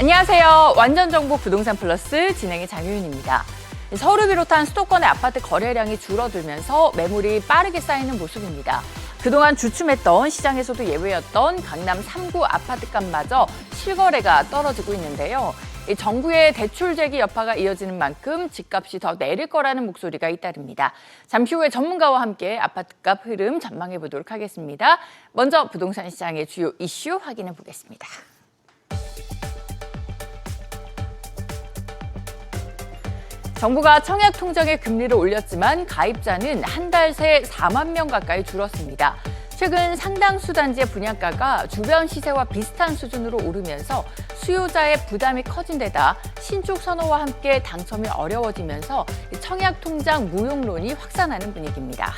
안녕하세요. 완전정보 부동산 플러스 진행의 장효윤입니다. 서울을 비롯한 수도권의 아파트 거래량이 줄어들면서 매물이 빠르게 쌓이는 모습입니다. 그동안 주춤했던 시장에서도 예외였던 강남 3구 아파트값마저 실거래가 떨어지고 있는데요. 정부의 대출 재개 여파가 이어지는 만큼 집값이 더 내릴 거라는 목소리가 잇따릅니다. 잠시 후에 전문가와 함께 아파트값 흐름 전망해 보도록 하겠습니다. 먼저 부동산 시장의 주요 이슈 확인해 보겠습니다. 정부가 청약 통장의 금리를 올렸지만 가입자는 한 달 새 4만 명 가까이 줄었습니다. 최근 상당수 단지의 분양가가 주변 시세와 비슷한 수준으로 오르면서 수요자의 부담이 커진 데다 신축 선호와 함께 당첨이 어려워지면서 청약 통장 무용론이 확산하는 분위기입니다.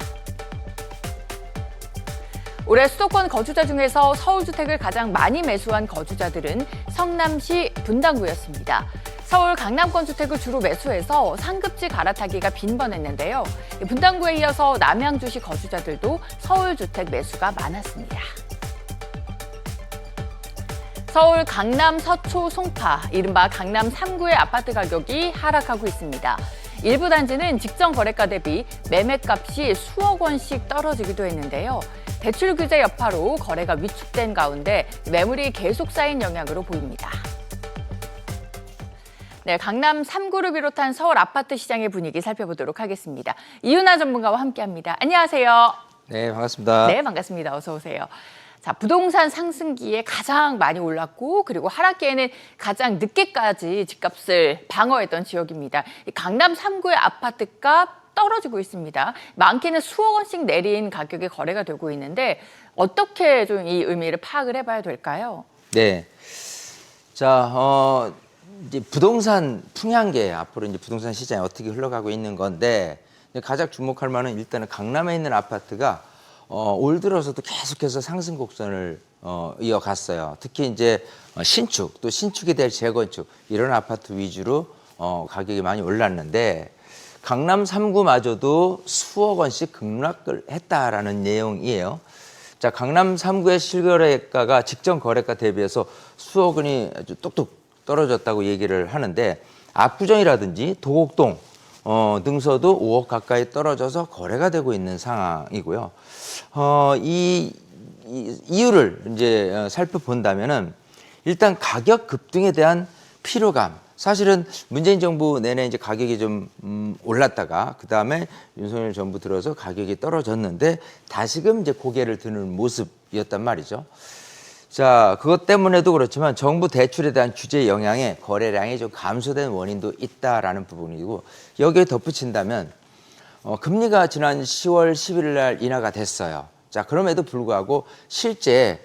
올해 수도권 거주자 중에서 서울주택을 가장 많이 매수한 거주자들은 성남시 분당구였습니다. 서울 강남권 주택을 주로 매수해서 상급지 갈아타기가 빈번했는데요. 분당구에 이어서 남양주시 거주자들도 서울주택 매수가 많았습니다. 서울 강남 서초 송파, 이른바 강남 3구의 아파트 가격이 하락하고 있습니다. 일부 단지는 직전 거래가 대비 매매값이 수억 원씩 떨어지기도 했는데요. 대출 규제 여파로 거래가 위축된 가운데 매물이 계속 쌓인 영향으로 보입니다. 네, 강남 3구를 비롯한 서울 아파트 시장의 분위기 살펴보도록 하겠습니다. 이윤아 전문가와 함께합니다. 안녕하세요. 네, 반갑습니다. 네, 반갑습니다. 어서 오세요. 자, 부동산 상승기에 가장 많이 올랐고 그리고 하락기에는 가장 늦게까지 집값을 방어했던 지역입니다. 강남 3구의 아파트값 떨어지고 있습니다. 많게는 수억 원씩 내린 가격에 거래가 되고 있는데 어떻게 좀 이 의미를 파악을 해봐야 될까요? 네, 자, 이제 부동산 풍향계 앞으로 이제 부동산 시장이 어떻게 흘러가고 있는 건데 가장 주목할 만한 일단은 강남에 있는 아파트가 올 들어서도 계속해서 상승 곡선을 이어갔어요. 특히 이제 신축 또 신축이 될 재건축 이런 아파트 위주로 가격이 많이 올랐는데 강남 3구마저도 수억 원씩 급락을 했다라는 내용이에요. 자, 강남 3구의 실거래가가 직전 거래가 대비해서 수억 원이 아주 뚝뚝 떨어졌다고 얘기를 하는데 압구정이라든지 도곡동 등서도 5억 가까이 떨어져서 거래가 되고 있는 상황이고요. 이 이유를 이제 살펴본다면은 일단 가격 급등에 대한 피로감. 사실은 문재인 정부 내내 이제 가격이 좀 올랐다가 그 다음에 윤석열 정부 들어서 가격이 떨어졌는데 다시금 이제 고개를 드는 모습이었단 말이죠. 자, 그것 때문에도 그렇지만 정부 대출에 대한 규제 영향에 거래량이 좀 감소된 원인도 있다라는 부분이고 여기에 덧붙인다면 금리가 지난 10월 11일 날 인하가 됐어요. 자, 그럼에도 불구하고 실제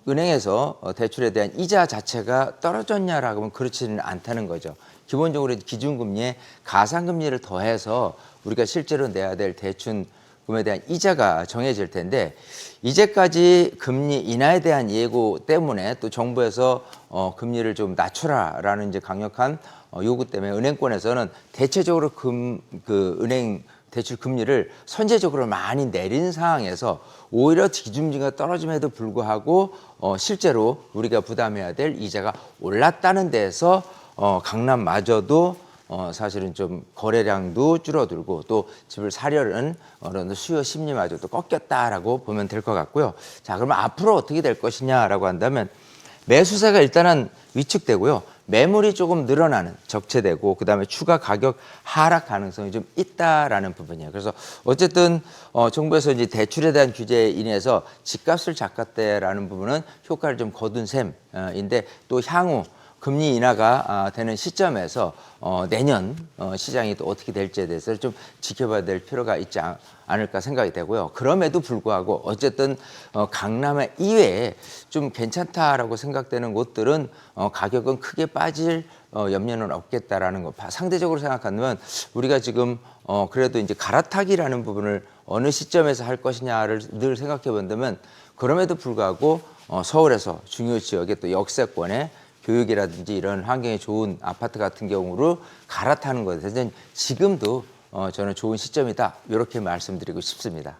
은행에서 대출에 대한 이자 자체가 떨어졌냐라고 하면 그렇지는 않다는 거죠. 기본적으로 기준금리에 가상금리를 더해서 우리가 실제로 내야 될 대출금에 대한 이자가 정해질 텐데 이제까지 금리 인하에 대한 예고 때문에 또 정부에서 금리를 좀 낮춰라라는 이제 강력한 요구 때문에 은행권에서는 대체적으로 은행 대출 금리를 선제적으로 많이 내린 상황에서 오히려 기준금리가 떨어짐에도 불구하고 실제로 우리가 부담해야 될 이자가 올랐다는 데서 강남마저도 사실은 좀 거래량도 줄어들고 또 집을 사려는 어느 수요 심리마저도 꺾였다라고 보면 될 것 같고요. 자, 그러면 앞으로 어떻게 될 것이냐라고 한다면 매수세가 일단은 위축되고요. 매물이 조금 늘어나는 적체되고 그다음에 추가 가격 하락 가능성이 좀 있다라는 부분이에요. 그래서 어쨌든 정부에서 이제 대출에 대한 규제에 인해서 집값을 잡았다라는 부분은 효과를 좀 거둔 셈인데 또 향후 금리 인하가 되는 시점에서 내년 시장이 또 어떻게 될지에 대해서 좀 지켜봐야 될 필요가 있지 않을까 생각이 되고요. 그럼에도 불구하고 어쨌든 강남의 이외에 좀 괜찮다라고 생각되는 곳들은 가격은 크게 빠질 염려는 없겠다라는 거. 상대적으로 생각하면 우리가 지금 그래도 이제 갈아타기라는 부분을 어느 시점에서 할 것이냐를 늘 생각해 본다면 그럼에도 불구하고 서울에서 중요 지역의 또 역세권에 교육이라든지 이런 환경이 좋은 아파트 같은 경우로 갈아타는 것에 대해서는 지금도 저는 좋은 시점이다 이렇게 말씀드리고 싶습니다.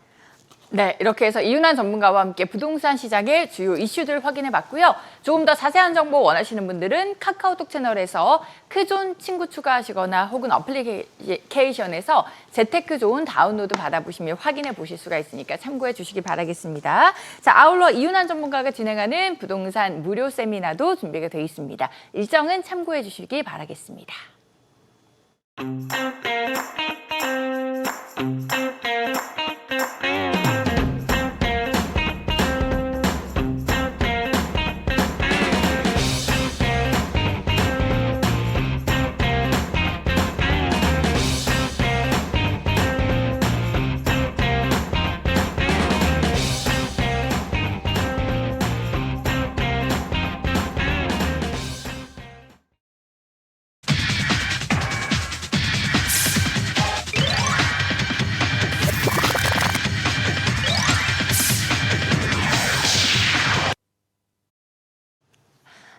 네, 이렇게 해서 이윤환 전문가와 함께 부동산 시장의 주요 이슈들 확인해 봤고요. 조금 더 자세한 정보 원하시는 분들은 카카오톡 채널에서 크존 친구 추가하시거나 혹은 어플리케이션에서 재테크존 다운로드 받아보시면 확인해 보실 수가 있으니까 참고해 주시기 바라겠습니다. 자, 아울러 이윤환 전문가가 진행하는 부동산 무료 세미나도 준비가 되어 있습니다. 일정은 참고해 주시기 바라겠습니다.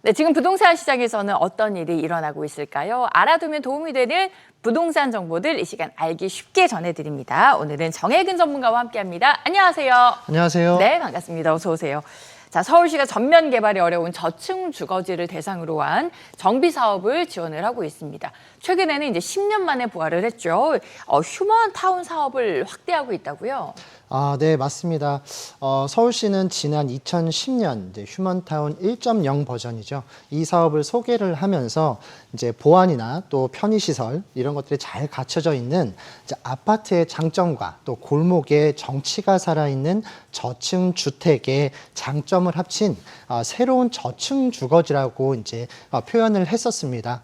네, 지금 부동산 시장에서는 어떤 일이 일어나고 있을까요? 알아두면 도움이 되는 부동산 정보들 이 시간 알기 쉽게 전해드립니다. 오늘은 정혜근 전문가와 함께합니다. 안녕하세요. 안녕하세요. 네, 반갑습니다. 어서 오세요. 자, 서울시가 전면 개발이 어려운 저층 주거지를 대상으로 한 정비 사업을 지원을 하고 있습니다. 최근에는 이제 10년 만에 부활을 했죠. 휴먼타운 사업을 확대하고 있다고요? 네, 맞습니다. 서울시는 지난 2010년 이제 휴먼타운 1.0 버전이죠. 이 사업을 소개를 하면서 이제 보안이나 또 편의시설 이런 것들이 잘 갖춰져 있는 이제 아파트의 장점과 또 골목의 정치가 살아있는 저층 주택의 장점을 합친 새로운 저층 주거지라고 이제 표현을 했었습니다.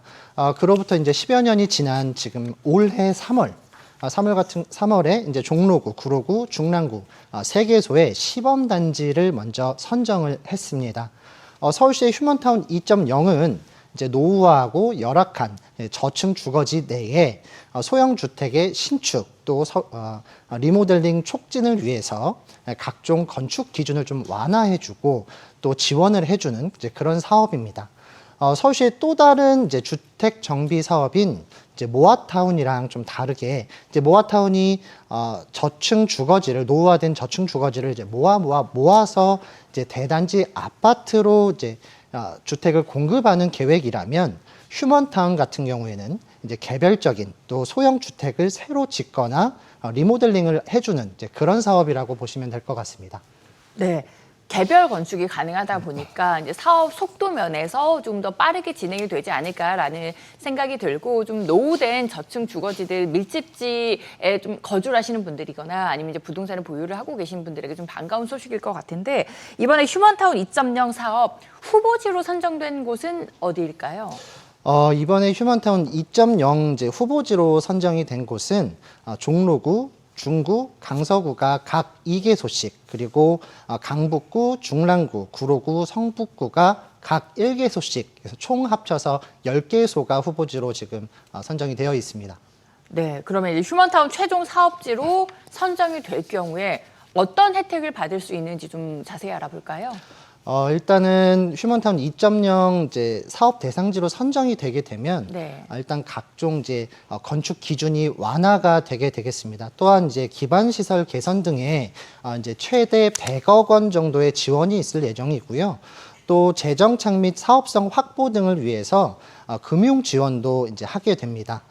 그로부터 이제 10여 년이 지난 지금 올해 3월에 이제 종로구, 구로구, 중랑구 세 개소의 시범 단지를 먼저 선정을 했습니다. 서울시의 휴먼타운 2.0은 이제 노후화하고 열악한 저층 주거지 내에 소형 주택의 신축 또 리모델링 촉진을 위해서 각종 건축 기준을 좀 완화해주고 또 지원을 해주는 이제 그런 사업입니다. 서울시의 또 다른 이제 주택 정비 사업인 이제 모아타운이랑 좀 다르게 이제 모아타운이 저층 주거지를 노후화된 저층 주거지를 이제 모아서 이제 대단지 아파트로 이제 주택을 공급하는 계획이라면 휴먼타운 같은 경우에는 이제 개별적인 또 소형 주택을 새로 짓거나 리모델링을 해주는 이제 그런 사업이라고 보시면 될 것 같습니다. 네. 개별 건축이 가능하다 보니까 이제 사업 속도 면에서 좀 더 빠르게 진행이 되지 않을까라는 생각이 들고 좀 노후된 저층 주거지들 밀집지에 좀 거주를 하시는 분들이거나 아니면 이제 부동산을 보유를 하고 계신 분들에게 좀 반가운 소식일 것 같은데 이번에 휴먼타운 2.0 사업 후보지로 선정된 곳은 어디일까요? 이번에 휴먼타운 2.0 이제 후보지로 선정이 된 곳은 종로구, 중구, 강서구가 각 2개소씩 그리고 강북구, 중랑구, 구로구, 성북구가 각 1개소씩 그래서 총 합쳐서 10개소가 후보지로 지금 선정이 되어 있습니다. 네, 그러면 이제 휴먼타운 최종 사업지로 선정이 될 경우에 어떤 혜택을 받을 수 있는지 좀 자세히 알아볼까요? 일단은 휴먼타운 2.0 이제 사업 대상지로 선정이 되게 되면 네. 일단 각종 이제 건축 기준이 완화가 되게 되겠습니다. 또한 이제 기반 시설 개선 등에 이제 최대 100억 원 정도의 지원이 있을 예정이고요. 또 재정착 및 사업성 확보 등을 위해서 금융 지원도 이제 하게 됩니다.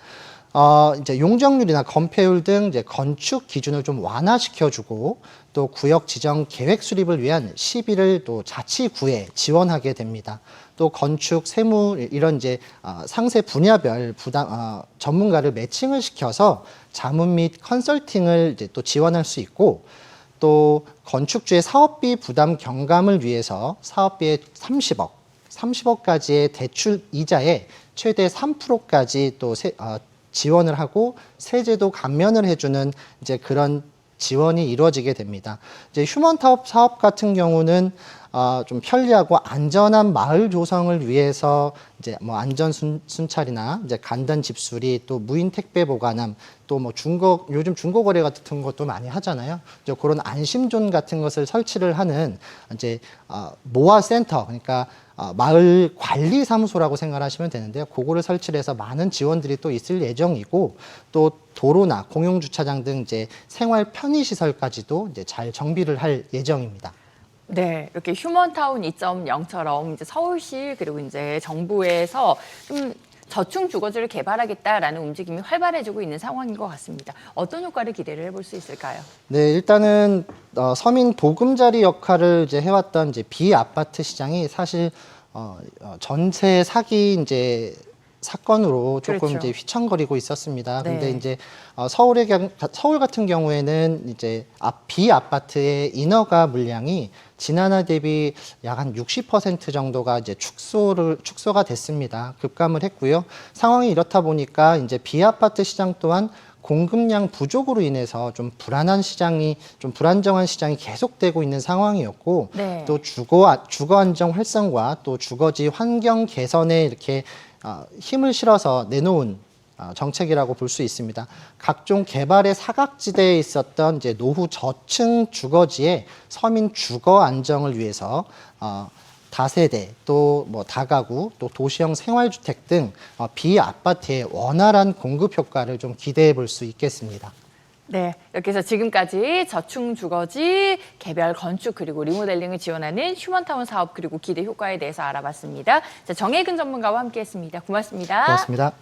이제 용적률이나 건폐율 등 이제 건축 기준을 좀 완화시켜주고 또 구역 지정 계획 수립을 위한 시비를 또 자치구에 지원하게 됩니다. 또 건축, 세무 이런 이제 상세 분야별 전문가를 매칭을 시켜서 자문 및 컨설팅을 이제 또 지원할 수 있고 또 건축주의 사업비 부담 경감을 위해서 사업비의 30억까지의 대출 이자에 최대 3%까지 또 지원을 하고 세제도 감면을 해주는 이제 그런 지원이 이루어지게 됩니다. 이제 휴먼타운 사업 같은 경우는 좀 편리하고 안전한 마을 조성을 위해서 이제 뭐 안전 순찰이나 이제 간단 집수리, 또 무인 택배 보관함, 또 뭐 요즘 중고 거래 같은 것도 많이 하잖아요. 이제 그런 안심존 같은 것을 설치를 하는 이제 모아 센터, 그러니까 마을 관리 사무소라고 생각하시면 되는데요. 그거를 설치를 해서 많은 지원들이 또 있을 예정이고, 또 도로나 공용 주차장 등 이제 생활 편의 시설까지도 이제 잘 정비를 할 예정입니다. 네, 이렇게 휴먼타운 2.0처럼 이제 서울시 그리고 이제 정부에서 좀 저층 주거지를 개발하겠다라는 움직임이 활발해지고 있는 상황인 것 같습니다. 어떤 효과를 기대를 해볼 수 있을까요? 네, 일단은 서민 보금자리 역할을 이제 해왔던 이제 비아파트 시장이 사실 전세 사기 이제 사건으로 조금 그렇죠. 이제 휘청거리고 있었습니다. 네. 근데 이제 서울 같은 경우에는 이제 비아파트의 인허가 물량이 지난해 대비 약 한 60% 정도가 이제 축소가 됐습니다. 급감을 했고요. 상황이 이렇다 보니까 이제 비아파트 시장 또한 공급량 부족으로 인해서 좀 불안정한 시장이 계속되고 있는 상황이었고, 네. 또 주거 안정 활성화, 또 주거지 환경 개선에 이렇게 힘을 실어서 내놓은 정책이라고 볼 수 있습니다. 각종 개발의 사각지대에 있었던 이제 노후 저층 주거지의 서민 주거 안정을 위해서 다세대, 또 뭐 다가구, 또 도시형 생활주택 등 비아파트의 원활한 공급 효과를 좀 기대해 볼 수 있겠습니다. 네, 이렇게 해서 지금까지 저층 주거지 개별 건축 그리고 리모델링을 지원하는 휴먼타운 사업 그리고 기대 효과에 대해서 알아봤습니다. 자, 정혜근 전문가와 함께했습니다. 고맙습니다. 고맙습니다.